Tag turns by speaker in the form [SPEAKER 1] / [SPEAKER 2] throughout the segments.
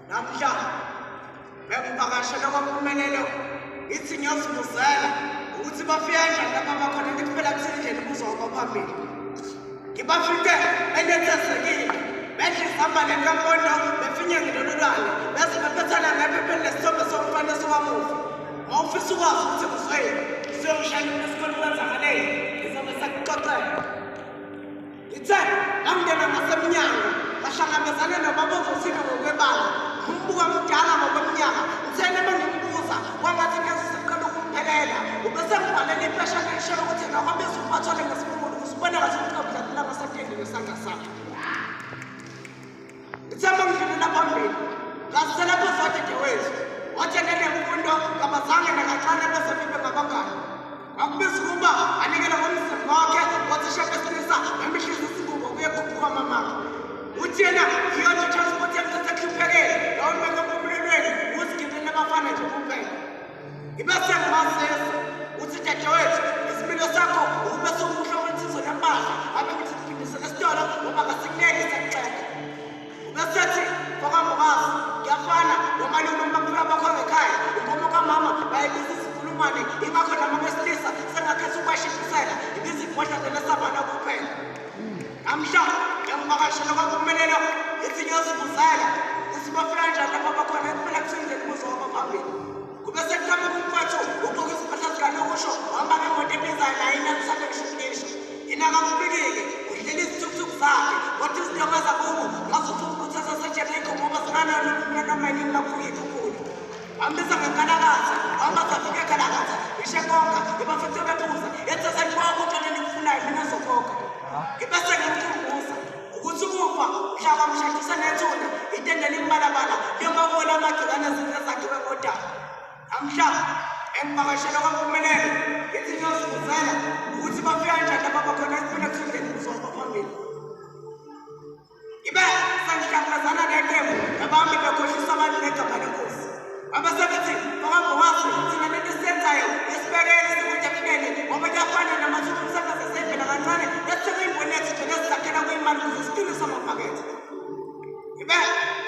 [SPEAKER 1] Namhla bengivakashela kwaMpumelelo ithi ngiyozibuzela ukuthi bafika kanjani lapha bakhona ukuthi phela kusendlini kuzoba phambili. Ngibafike benethezekile bedla isihamba lenkampondo befinyenge lolulwane bese bephathana ngephepheni lesithombe somfana sokamufi. Mawufisa ukwazi ukuthi kuzoyini siyongishayela esikoleni kwenzakaleni ngizobe sekuxoxela. Ithe ngangena ngasemnyango bahlangabezane nobaba ozosika ngokwebala umbuka mdala ngokweminyaka ngithena bengimbuza kwangathi ngiyasiqala ukumphelela ubese ngibhalela iphesha lishela ukuthi nakwabiza umpathole ngesikhulu usibona ngathi ucabula kula ngasatendi ngesandla sakhe. Ithemba ngidlulela phambili ngasela phansi dadewethu wathi nene mfundo kabazange nakancane bese bibe ngabangani akubiza ukuba anikela ngomzimba wakhe wathi shebesilisa emihlizi isingubo kuyekhuphuka mamaka uthi yena iyona transport yemthatha hluphekele noma ngempumulelweni uzigibele abafana nje kuphela. Ibese ngimasesa uthi dadewethu isimilo sakho ube sokuhla kwensizwa lempahla abe ngithi siphindisele esitolo ngoba ngasikuneli siyakuxeka. Ubesethi fokambokazi ngiyafana nomalume bakufika bakho ngekhaya inkomo kamama bayibiza isikhulumane ingakho nama besilisa sengakhetha ukwashishisela ibizibhodla zelesabana kuphela. Namhla ngiyangivakashela kwaMpumelelo ithi ngiyozibuzela ukuthi bafika kanjani lapha bakhona kuphela kusendlini kuzoba phambili. Kube sekuqhamuka umfowethu ugqoke izimpahla zikanokusho wahamba ngemoto ebizayo naye inamisane ngishukulisho. Yena akakufikile udlela izithukuthuku zakhe kodwa izidingo zakubo ngazuthi umkhuthaza seJericho ngoba zinganalo noma yini lapho ikhukhulu. Wambiza ngenkalakatha wahamba zafika ekalakatha ishe konka ibafethu bebuza yenza sanibona ukuthi nikufunayo mina zokhokha. Ngibese ngimkhumbuza ukuthi ukufa mhla kwamshadisa nethuna itende limbalabala liyomabona amagcikane ezinto zakhiwe ngodaba. Namhla engivakashela kwaMpumelelo ngithi ngiyozibuzela ukuthi bafika kanjani lapha bakhona esifuna kusendlini kuzoba phambili. Ngibe sengihlangabezana neqembu nabami bekhohlisa abantu negama lenkosi. Abasebethi bakambowazi thina lento esiyenzayo esibekele ukuthi ekunene ngoba kuyafana namathupha umsebenzi eseyivela kancane esithenga imboni yethu nje nesizakhela kwimali ukuze siqinise amaphakethe. Ngibe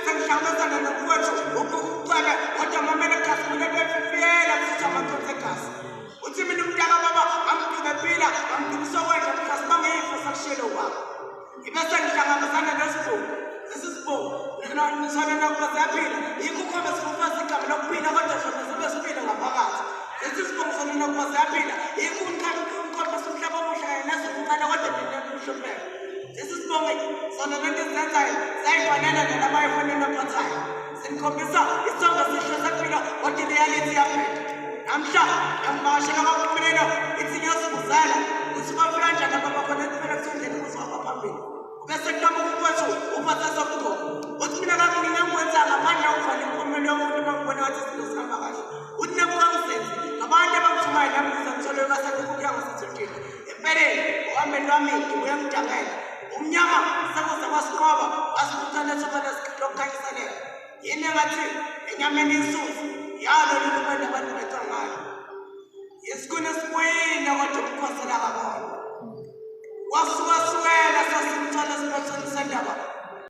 [SPEAKER 1] sengihlangabezana nomfowethu ukucwebe kodwa mamele kasi mina befifiyela futhi amakhonse kasi. Uthi mina umntaka baba amgqibe phila amgqibisa kwendla mhlasi bangeyifo sakushiyele ubaba. Ngibe sengihlangabezana nesibongo esisibongo nisona nakuba siyaphila yikho ukhombe sifufaza igama lokuphila kodwa sona sibe siphila ngaphakathi. Lesi sibongo sona nakuba siyaphila yikho umkhombe somhlaba omuhle kanye nesokuncane kodwa nebuhlopheka. Lesi sibongo sona lento ezenzayo sayifanele nalabayifanele ophathayo sinikhombisa isonga sihle sempilo kodwa reality yaphetha. Namhla ngiyangivakashela kwaMpumelelo ithi ngiyozibuzela ukuthi bafika kanjani lapha bakhona kuphela kusendlini kuzoba phambili. Ubese kuqhamuka umfowethu uphatha sokugqoka uthi mina kami ngingangwenzanga amandla okuvana impumelo yomuntu uma ngibona ngathi izinto zihamba kahle. Uthi nebuka ngizenze ngabantu abangithumayo nami ngizamthole kasakhukhu kuya ngasethunjini. Empeleni uhambeni lwami ngibuya ngidangele umnyama sekuze kwasinqoba wasibuthana ethuba lokukhanyisalela. Yini engathi enyameni insuzi yalo lulubenda abantu becangana yesikuni esibuyile kodwa umkhosela kabona wasukasukela sasimthola esiphethweni sendaba